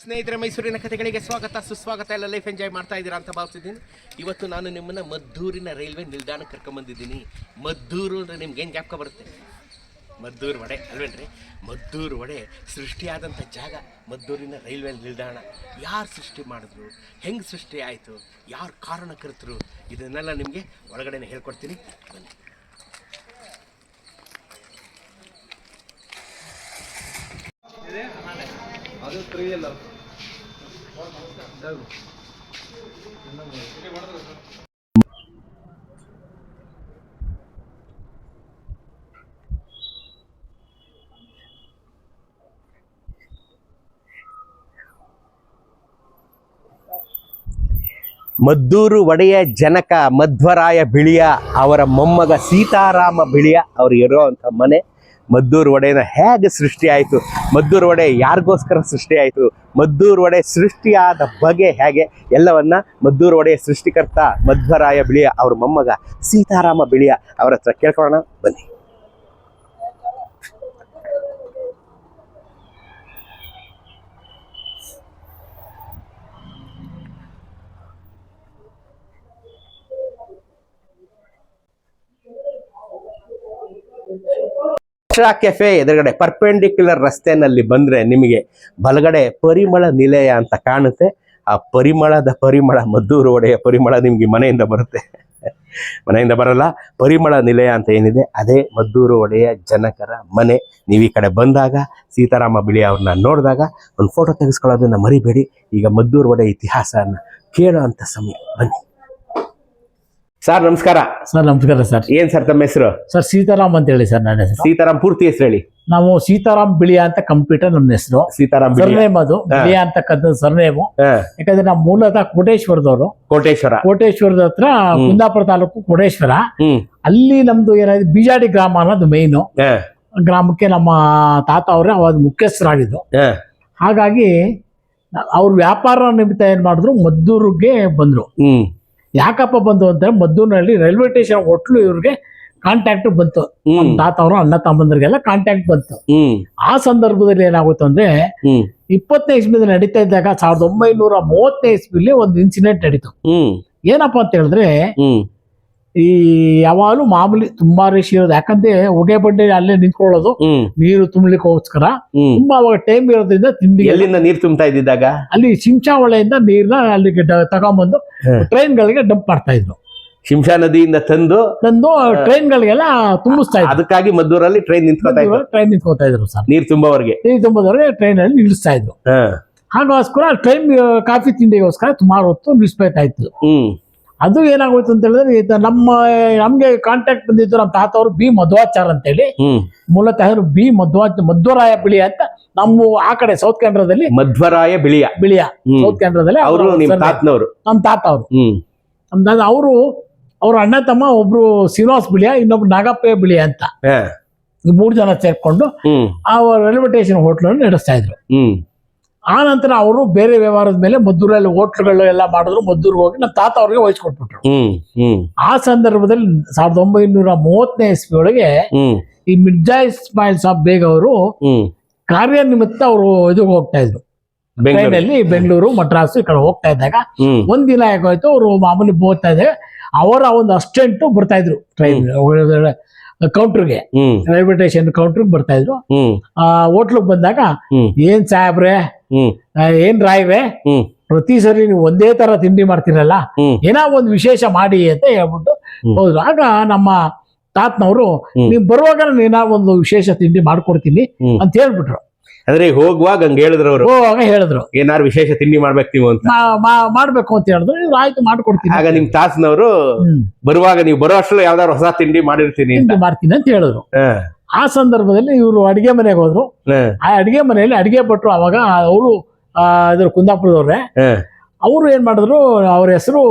ಸ್ನೇಹಿತರೆ, ಮೈಸೂರಿನ ಕಥೆಗಳಿಗೆ ಸ್ವಾಗತ ಸುಸ್ವಾಗತ. ಎಲ್ಲ ಲೈಫ್ ಎಂಜಾಯ್ ಮಾಡ್ತಾ ಇದ್ದೀರಾ ಅಂತ ಭಾವಿಸಿದ್ದೀನಿ. ಇವತ್ತು ನಾನು ನಿಮ್ಮನ್ನು ಮದ್ದೂರಿನ ರೈಲ್ವೆ ನಿಲ್ದಾಣಕ್ಕೆ ಕರ್ಕೊಂಬಂದಿದ್ದೀನಿ. ಮದ್ದೂರು ಅಂದರೆ ನಿಮ್ಗೆ ಏನು ಜ್ಞಾಪಕ ಬರುತ್ತೆ? ಮದ್ದೂರು ವಡೆ ಅಲ್ವೇನ್ರಿ? ಮದ್ದೂರು ವಡೆ ಸೃಷ್ಟಿಯಾದಂಥ ಜಾಗ ಮದ್ದೂರಿನ ರೈಲ್ವೆ ನಿಲ್ದಾಣ. ಯಾರು ಸೃಷ್ಟಿ ಮಾಡಿದ್ರು, ಹೆಂಗೆ ಸೃಷ್ಟಿ ಆಯಿತು, ಯಾರು ಕಾರಣಕರ್ತರು, ಇದನ್ನೆಲ್ಲ ನಿಮಗೆ ಒಳಗಡೆ ಹೇಳ್ಕೊಡ್ತೀನಿ, ಬನ್ನಿ. ಅದು ಫ್ರೀ ಅಲ್ಲ. ಮದ್ದೂರು ಒಡೆಯ ಜನಕ ಮಧ್ವರಾಯ ಬಿಳಿಯ ಅವರ ಮೊಮ್ಮಗ ಸೀತಾರಾಮ ಬಿಳಿಯ ಅವರು ಇರೋವಂಥ ಮನೆ ಮದ್ದೂರು ವಡೆನ ಹೇಗೆ ಸೃಷ್ಟಿ ಆಯಿತು, ಮದ್ದೂರು ವಡೆ ಯಾರಿಗೋಸ್ಕರ ಸೃಷ್ಟಿ ಆಯಿತು, ಮದ್ದೂರು ವಡೆ ಸೃಷ್ಟಿಯಾದ ಬಗೆ ಹೇಗೆ ಎಲ್ಲವನ್ನ ಮದ್ದೂರು ವಡೆಯ ಸೃಷ್ಟಿಕರ್ತ ಮಧ್ವರಾಯ ಬಿಳಿಯ ಅವ್ರ ಮೊಮ್ಮಗ ಸೀತಾರಾಮ ಬಿಳಿಯ ಅವರ ಹತ್ರ ಕೇಳ್ಕೊಳ್ಳೋಣ ಬನ್ನಿ. ಕೆಫೆ ಎದುರುಗಡೆ ಪರ್ಪೆಂಡಿಕ್ಯುಲರ್ ರಸ್ತೆನಲ್ಲಿ ಬಂದ್ರೆ ನಿಮಗೆ ಬಲಗಡೆ ಪರಿಮಳ ನಿಲಯ ಅಂತ ಕಾಣುತ್ತೆ. ಆ ಪರಿಮಳ ಮದ್ದೂರು ವಡೆಯ ಪರಿಮಳ ನಿಮ್ಗೆ ಮನೆಯಿಂದ ಬರುತ್ತೆ, ಮನೆಯಿಂದ ಬರಲ್ಲ. ಪರಿಮಳ ನಿಲಯ ಅಂತ ಏನಿದೆ ಅದೇ ಮದ್ದೂರು ವಡೆಯ ಜನಕರ ಮನೆ. ನೀವು ಈ ಕಡೆ ಬಂದಾಗ ಸೀತಾರಾಮ ಬಿಳಿ ಅವ್ರನ್ನ ನೋಡಿದಾಗ ಒಂದು ಫೋಟೋ ತೆಗೆಸ್ಕೊಳ್ಳೋದನ್ನ ಮರಿಬೇಡಿ. ಈಗ ಮದ್ದೂರು ವಡೆ ಇತಿಹಾಸನ ಕೇಳೋ ಅಂತ ಸಮಯ, ಬನ್ನಿ. ಸರ್ ನಮಸ್ಕಾರ. ಸರ್ ನಮಸ್ಕಾರ ಸರ್. ಏನ್ ಸರ್ ತಮ್ಮ ಹೆಸರು? ಸರ್ ಸೀತಾರಾಮ್ ಅಂತ ಹೇಳಿ ಸರ್. ನನ್ನ ಹೆಸರು ಸೀತಾರಾಮ್. ಪೂರ್ತಿ ಹೆಸರು ಹೇಳಿ. ನಾವು ಸೀತಾರಾಮ್ ಬಿಳಿಯ ಅಂತ ಕಂಪ್ಯೂಟರ್ ನಮ್ಮ ಹೆಸರು. ಸೀತಾರಾಮ್ ಸರ್ನೇಮ್ ಅದು ಬಿಳಿಯ ಅಂತಕ್ಕಂಥ ಸರ್ನೇಮು. ಯಾಕಂದ್ರೆ ನಾವು ಮೂಲತಃ ಕೋಟೇಶ್ವರದವರು. ಕೋಟೇಶ್ವರದ ಹತ್ರ ಕುಂದಾಪುರ ತಾಲೂಕು ಕೋಟೇಶ್ವರ. ಅಲ್ಲಿ ನಮ್ದು ಏನಾದ್ರು ಬಿಜಾಡಿ ಗ್ರಾಮ ಅನ್ನೋದು ಮೇಯ್ನು. ಗ್ರಾಮಕ್ಕೆ ನಮ್ಮ ತಾತ ಅವರೇ ಅವಾಗ ಮುಖ್ಯಸ್ಥರಾಗಿದ್ದು. ಹಾಗಾಗಿ ಅವ್ರ ವ್ಯಾಪಾರ ನಿಮಿತ್ತ ಏನ್ ಮಾಡಿದ್ರು, ಮದ್ದೂರಿಗೆ ಬಂದ್ರು. ಯಾಕಪ್ಪ ಬಂದು ಅಂದ್ರೆ ಮದ್ದೂರಿನಲ್ಲಿ ರೈಲ್ವೆ ಸ್ಟೇಷನ್ ಹೋಟ್ಲು ಇವ್ರಿಗೆ ಕಾಂಟ್ಯಾಕ್ಟ್ ಬಂತು. ನಮ್ಮ ತಾತ ಅವರು ಅಣ್ಣ ತಮ್ಮಂದ್ರಿಗೆಲ್ಲ ಕಾಂಟ್ಯಾಕ್ಟ್ ಬಂತು. ಆ ಸಂದರ್ಭದಲ್ಲಿ ಏನಾಗುತ್ತೆ ಅಂದ್ರೆ 20ನೇ ಇಸ್ವಿದಲ್ಲಿ ನಡೀತಾ ಇದ್ದಾಗ 1930ನೇ ಇಸ್ವಿಲಿ ಒಂದು ಇನ್ಸಿಡೆಂಟ್ ನಡೀತು. ಏನಪ್ಪಾ ಅಂತ ಹೇಳಿದ್ರೆ, ಈ ಯಾವಾಗಲೂ ಮಾಮೂಲಿ ತುಂಬಾ ರೇಷ್ ಇರೋದು. ಯಾಕಂದ್ರೆ ಹೊಗೆ ಬಂಡೆ ಅಲ್ಲೇ ನಿಂತ್ಕೊಳ್ಳೋದು ನೀರು ತುಂಬಲಿಕ್ಕೋಸ್ಕರ. ತುಂಬಾ ಅವಾಗ ಟೈಮ್ ಇರೋದ್ರಿಂದ ತಿಂಡಿ ಎಲ್ಲಿಂದ ನೀರು ತುಂಬ್ತಾ ಇದ್ದಿದ್ದಾಗ ಅಲ್ಲಿ ಶಿಂಷಾವಳೆಯಿಂದ ನೀರ್ನ ಅಲ್ಲಿಗೆ ತಗೊಂಡ್ಬಂದು ಟ್ರೈನ್ ಗಳಿಗೆ ಡಂಪ್ ಮಾಡ್ತಾ ಇದ್ರು. ಶಿಂಷಾ ನದಿಯಿಂದ ತಂದು ಟ್ರೈನ್ ಗಳಿಗೆಲ್ಲ ತುಂಬಿಸ್ತಾ ಇದ್ರು. ಅದಕ್ಕಾಗಿ ಮದ್ದೂರಲ್ಲಿ ಟ್ರೈನ್ ನಿಂತ್ಕೋತಾ ಇದ್ರು ಸರ್. ನೀರು ತುಂಬದವರೆಗೆ ಟ್ರೈನ್ ಅಲ್ಲಿ ನಿಲ್ಲಿಸ್ತಾ ಇದ್ರು. ಹಾಗೋಸ್ಕರ ಟ್ರೈನ್ ಕಾಫಿ ತಿಂಡಿಗೋಸ್ಕರ ಸುಮಾರು ಹೊತ್ತು ನಿಲ್ಲಿಸ್ಬೇಕಾ ಇತ್ತು. ಅದು ಏನಾಗೋಯ್ತು ಅಂತ ಹೇಳಿದ್ರೆ, ನಮ್ಗೆ ಕಾಂಟ್ಯಾಕ್ಟ್ ಬಂದಿದ್ದು ನಮ್ಮ ತಾತ ಅವರು ಬಿ ಮಧ್ವಾಚಾರ್ ಅಂತ ಹೇಳಿ. ಮೂಲತಃ ಬಿ ಮಧ್ವರಾಯ ಬಿಳಿಯ ಅಂತ ನಮ್ಮ ಆ ಕಡೆ ಸೌತ್ ಕೇಂದ್ರದಲ್ಲಿ ಮಧ್ವರಾಯ ಬಿಳಿಯ ಸೌತ್ ಕೇಂದ್ರದಲ್ಲಿ ನಮ್ಮ ತಾತ ಅವರು ಅವ್ರ ಅಣ್ಣ ತಮ್ಮ ಒಬ್ರು ಶ್ರೀನಿವಾಸ್ ಬಿಳಿಯ, ಇನ್ನೊಬ್ರು ನಾಗಪ್ಪ ಬಿಳಿಯ ಅಂತ 3 ಜನ ಸೇರ್ಕೊಂಡು ಆ ರೈಲ್ವೆ ಸ್ಟೇಷನ್ ಹೋಟ್ಲನ್ನು ನಡೆಸ್ತಾ ಇದ್ರು. ಆ ನಂತರ ಅವರು ಬೇರೆ ವ್ಯವಹಾರದ ಮೇಲೆ ಮದ್ದೂರಲ್ಲಿ ಹೋಟ್ಲುಗಳು ಎಲ್ಲ ಮಾಡಿದ್ರು. ಮದ್ದೂರಿಗೆ ಹೋಗಿ ನಮ್ಮ ತಾತ ಅವ್ರಿಗೆ ವಹಿಸ್ಕೊಟ್ಬಿಟ್ರು. ಆ ಸಂದರ್ಭದಲ್ಲಿ 1930ನೇ ಇಸ್ವಿ ಒಳಗೆ ಈ ಮಿರ್ಜಾ ಇಸ್ಮಾಯಿಲ್ ಸಾಬ್ ಬೇಗ್ ಅವರು ಕಾರ್ಯನಿಮಿತ್ತ ಅವರು ಇದಕ್ಕೆ ಹೋಗ್ತಾ ಇದ್ರು. ಟ್ರೈನಲ್ಲಿ ಬೆಂಗಳೂರು ಮದ್ರಾಸು ಈ ಕಡೆ ಹೋಗ್ತಾ ಇದ್ದಾಗ ಒಂದಿನ ಯಾಕಾಯ್ತು, ಅವರು ಮಾಮೂಲಿ ಹೋಗ್ತಾ ಇದ್ದಾಗ ಅವರ ಒಂದು ಅಸಿಸ್ಟೆಂಟ್ ಬರ್ತಾ ಇದ್ರು ಟ್ರೈನ್ ಕೌಂಟರ್ಗೆ, ರೈಲ್ವೆ ಸ್ಟೇಷನ್ ಕೌಂಟರ್ಗೆ ಬರ್ತಾ ಇದ್ರು. ಹೋಟ್ಲಿಗೆ ಬಂದಾಗ, ಏನ್ ಸಾಹೇಬ್ರೆ, ಏನ್ ರಾಯ್ರೆ, ಪ್ರತಿ ಸರಿ ನೀವು ಒಂದೇ ತರ ತಿಂಡಿ ಮಾಡ್ತೀರಲ್ಲ, ಏನೋ ಒಂದು ವಿಶೇಷ ಮಾಡಿ ಅಂತ ಹೇಳ್ಬಿಟ್ಟು ಹೋದ್ರು. ಆಗ ನಮ್ಮ ತಾತನವರು, ನೀವ್ ಬರುವಾಗ ನಾನು ಏನಾದ್ರು ಒಂದು ವಿಶೇಷ ತಿಂಡಿ ಮಾಡ್ಕೊಡ್ತೀನಿ ಅಂತ ಹೇಳ್ಬಿಟ್ರು. ಅಂದ್ರೆ ಹೋಗುವಾಗ ಹಂಗ ಹೇಳಿದ್ರು ಅವರು. ಹೋಗುವಾಗ ಹೇಳಿದ್ರು, ಏನಾರು ವಿಶೇಷ ತಿಂಡಿ ಮಾಡ್ಬೇಕು ನೀವು ಅಂತ, ಮಾಡ್ಬೇಕು ಅಂತ ಹೇಳಿದ್ರು. ಇವ್ರು ಆಯ್ತು ಮಾಡ್ಕೊಡ್ತೀನಿ. ಆಗ ನಿಮ್ ತಾತನವರು ಬರುವಾಗ ನೀವು ಬರೋ ಅಷ್ಟರಲ್ಲಿ ಯಾವ್ದಾರು ಹೊಸ ತಿಂಡಿ ಮಾಡಿರ್ತೀನಿ ಮಾಡ್ತೀನಿ ಅಂತ ಹೇಳಿದ್ರು. ಆ ಸಂದರ್ಭದಲ್ಲಿ ಇವರು ಅಡಿಗೆ ಮನೆಗೆ ಹೋದ್ರು. ಆ ಅಡಿಗೆ ಮನೆಯಲ್ಲಿ ಅಡಿಗೆ ಭಟ್ರು ಅವಾಗ ಅವರು ಇದ್ರ ಕುಂದಾಪುರದವ್ರೆ. ಅವರು ಏನ್ ಮಾಡಿದ್ರು, ಅವ್ರ ಹೆಸರು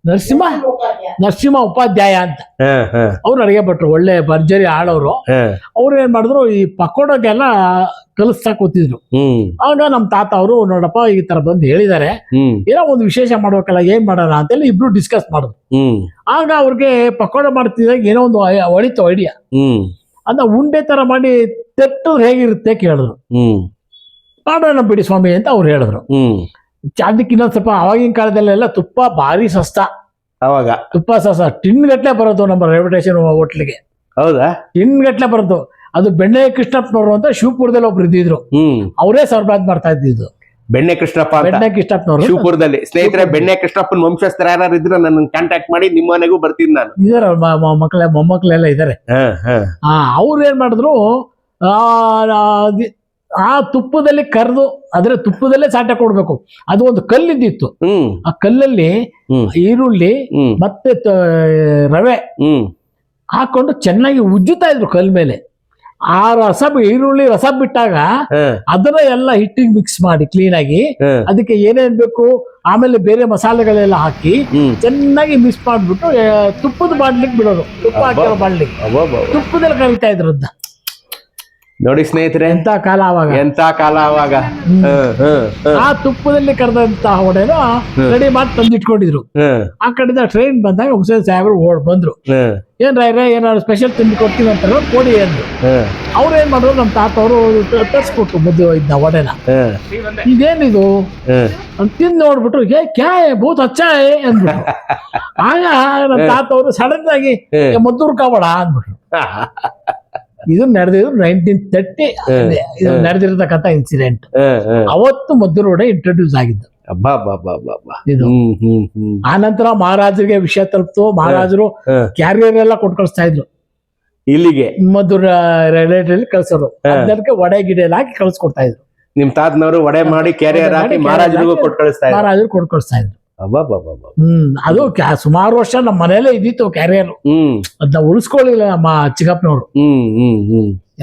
ನರಸಿಂಹ ಉಪಾಧ್ಯಾಯ ಅಂತ. ಅವ್ರು ಅಡಿಗೆ ಭಟ್ರು, ಒಳ್ಳೆ ಭರ್ಜರಿ ಆಳವರು. ಅವ್ರು ಏನ್ ಮಾಡಿದ್ರು, ಈ ಪಕೋಡಕ್ಕೆಲ್ಲ ಕಲಿಸ್ತಾ ಕೂತಿದ್ರು. ಆಗ ನಮ್ ತಾತ ಅವರು, ನೋಡಪ್ಪ ಈ ತರ ಬಂದು ಹೇಳಿದ್ದಾರೆ, ಏನೋ ಒಂದು ವಿಶೇಷ ಮಾಡ್ಬೇಕಲ್ಲ, ಏನ್ ಮಾಡೋಣ ಅಂತೇಳಿ ಇಬ್ರು ಡಿಸ್ಕಸ್ ಮಾಡಿದ್ರು. ಆಗ ಅವ್ರಿಗೆ ಪಕೋಡ ಮಾಡ್ತಿದ್ದಾಗ ಏನೋ ಒಂದು ಹೊಳಿತು ಐಡಿಯಾ. ಅದ ಉಂಡೆ ತರ ಮಾಡಿ ತೆಟ್ಟು ಹೇಗಿರುತ್ತೆ ಕೇಳಿದ್ರು. ಮಾಡೋಣ ಬಿಡಿ ಸ್ವಾಮಿ ಅಂತ ಅವ್ರು ಹೇಳಿದ್ರು. ಅದಕ್ಕೆ ಇನ್ನೊಂದ್ ಸ್ವಲ್ಪ ಆವಾಗಿನ ಕಾಲದಲ್ಲೆಲ್ಲ ತುಪ್ಪ ಭಾರಿ ಸಸ್ತ. ಅವಾಗ ತುಪ್ಪ ಸಸ್ತ, ಟಿನ್ ಗಟ್ಲೆ ಬರೋದು ನಮ್ಮ ರೈಲ್ವೆ ಸ್ಟೇಷನ್ ಹೋಟ್ಲಿಗೆ. ಹೌದಾ? ಟಿನ್ ಗಟ್ಲೆ ಬರೋದು. ಅದು ಬೆಣ್ಣೆ ಕೃಷ್ಣಪ್ಪನವರು ಅಂತ ಶಿವಪುರದಲ್ಲಿ ಒಬ್ರು ಇದ್ದಿದ್ರು, ಅವರೇ ಸರಬರಾಜು ಮಾಡ್ತಾ ಇದ್ದಿದ್ದು. ಬೆಣ್ಣೆ ಕೃಷ್ಣಪ್ಪ ಅಂತ ಬೆಣ್ಣೆ ಕೃಷ್ಣಪ್ಪನವರು ಶಿವಪುರದಲ್ಲಿ. ಸ್ನೇಹಿತರೆ, ಬೆಣ್ಣೆ ಕೃಷ್ಣಪ್ಪನ ವಂಶಸ್ಥರು ಯಾರು ಇದ್ರು ನನ್ನ ಕಾಂಟ್ಯಾಕ್ಟ್ ಮಾಡಿ, ನಿಮ್ಮ ಮನೆಗೂ ಬರ್ತೀನಿ ನಾನು. ಇದಾರೆ ಮೊಮ್ಮಕ್ಕಳೆಲ್ಲ ಇದಾರೆ. ಅವ್ರು ಏನ್ ಮಾಡಿದ್ರು, ಆ ತುಪ್ಪದಲ್ಲಿ ಕರೆದು, ಅದ್ರ ತುಪ್ಪದಲ್ಲೇ ಸಾಟ ಕೊಡ್ಬೇಕು. ಅದು ಒಂದು ಕಲ್ಲಿದ್ದಿತ್ತು. ಆ ಕಲ್ಲಲ್ಲಿ ಈರುಳ್ಳಿ ಮತ್ತೆ ರವೆ ಹಾಕೊಂಡು ಚೆನ್ನಾಗಿ ಉಜ್ಜುತ್ತಾ ಇದ್ರು ಕಲ್ ಮೇಲೆ. ಆ ಈರುಳ್ಳಿ ರಸ ಬಿಟ್ಟಾಗ ಅದನ್ನ ಎಲ್ಲ ಹಿಟ್ಟಿಗೆ ಮಿಕ್ಸ್ ಮಾಡಿ ಕ್ಲೀನ್ ಆಗಿ ಅದಕ್ಕೆ ಏನೇನ್ ಬೇಕು ಆಮೇಲೆ ಬೇರೆ ಮಸಾಲೆಗಳೆಲ್ಲ ಹಾಕಿ ಚೆನ್ನಾಗಿ ಮಿಕ್ಸ್ ಮಾಡ್ಬಿಟ್ಟು ತುಪ್ಪದ ಬಾಡ್ಲಿಕ್ಕೆ ಬಿಡೋದು. ತುಪ್ಪ ಹಾಕಿರೋ ಬಾಡ್ಲಿಕ್ಕೆ ತುಪ್ಪದಲ್ಲಿ ಕರಿತಾ ಇದ್ರು ಅದನ್ನ. ನೋಡಿ ಸ್ನೇಹಿತರೆ, ಎಂತ ಕಾಲ ಅವಾಗ, ಎಂತ ಕಾಲ ಅವಾಗ. ಆ ತುಪ್ಪದಲ್ಲಿ ಕರೆದಂತಹ ವಡೆನ ರೆಡಿ ಮಾಡಿ ತಂದಿಟ್ಕೊಂಡಿದ್ರು. ಆ ಕಡೆಯಿಂದ ಟ್ರೈನ್ ಬಂದಾಗ ಹುಸೇನ್ ಸಾಹೇಬ್ರು ಬಂದ್ರು. ಏನ್ ರಾಯ್ರೆ ಏನಾದ್ರು ಸ್ಪೆಷಲ್ ತಿಂದು ಕೊಡ್ತೀವಿ ಅಂತ ಕೊಡಿ ಅಂದ್ರು. ಅವ್ರು ಏನ್ ಮಾಡಿದ್ರು, ನಮ್ಮ ತಾತ ಅವರು ತರ್ಸ್ಕೊಟ್ರು ಮುದ್ದೆ ಇದ್ದ ವಡೆನ. ಇದೇನಿದು ಅಂತ ತಿಂದು ನೋಡ್ಬಿಟ್ರು, ಕ್ಯಾ ಬಹುತ್ ಅಚ್ಚಾ ಅಂದ್ಬಿಟ್ರು. ಆಗ ನಮ್ಮ ತಾತ ಅವರು ಸಡನ್ ಆಗಿ ಮದ್ದೂರು ಕಾವಡ ಅಂದ್ಬಿಟ್ರು. ಇದು ನಡೆದಿದ್ದು 1930 ಇದು ನಡೆದಿರತಕ್ಕಂಥ ಇನ್ಸಿಡೆಂಟ್. ಅವತ್ತು ಮದ್ದೂರು ವಡೆ ಇಂಟ್ರೊಡ್ಯೂಸ್ ಆಗಿದ್ದು. ಇದು ಆ ನಂತರ ಮಹಾರಾಜರಿಗೆ ವಿಷಯ ತಲುಪ್ತು. ಮಹಾರಾಜರು ಕ್ಯಾರಿಯರ್ ಎಲ್ಲ ಕೊಟ್ಟು ಕಳಿಸ್ತಾ ಇದ್ರು ಇಲ್ಲಿಗೆ, ಮದ್ದೂರು ರೈಲ್ವೆ ಕಳ್ಸೋರು. ಅದಕ್ಕೆ ವಡೆ ಗಿಡ ಎಲ್ಲ ಹಾಕಿ ಕಳ್ಸಿಕೊಡ್ತಾ ಇದ್ರು. ನಿಮ್ ತಾತನವರು ವಡೆ ಮಾಡಿ ಕ್ಯಾರಿಯರ್ ಹಾಕಿ ಮಹಾರಾಜರಿಗೂ ಕೊಟ್ಟು ಕಳಿಸ್ತಾ ಇದ್ರು. ಮಹಾರಾಜರು ಕೊಟ್ಟು ಕಳಿಸ್ತಾ ಇದ್ರು. ಅದು ಸುಮಾರು ವರ್ಷ ನಮ್ಮ ಮನೆಯಲ್ಲೇ ಇದ್ದಿತ್ತು ಕ್ಯಾರಿಯರ್. ಅದನ್ನ ಉಳಿಸ್ಕೊಳ್ಳಿಲ್ಲ ನಮ್ಮ ಚಿಕ್ಕಪ್ಪನವರು.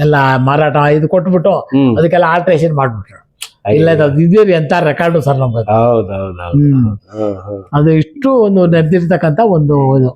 ಎಲ್ಲ ಮಾರಾಟ ಇದು ಕೊಟ್ಬಿಟ್ಟು ಅದಕ್ಕೆಲ್ಲ ಆಲ್ಟ್ರೇಷನ್ ಮಾಡ್ಬಿಟ್ರು. ಇಲ್ಲ ಇದ್ದೀರಿ ಎಂತ ರೆಕಾರ್ಡು ಸರ್ ನಮ್ಗೆ. ಅದು ಇಷ್ಟು ಒಂದು ನಡೆದಿರ್ತಕ್ಕಂಥ ಒಂದು ಇದು.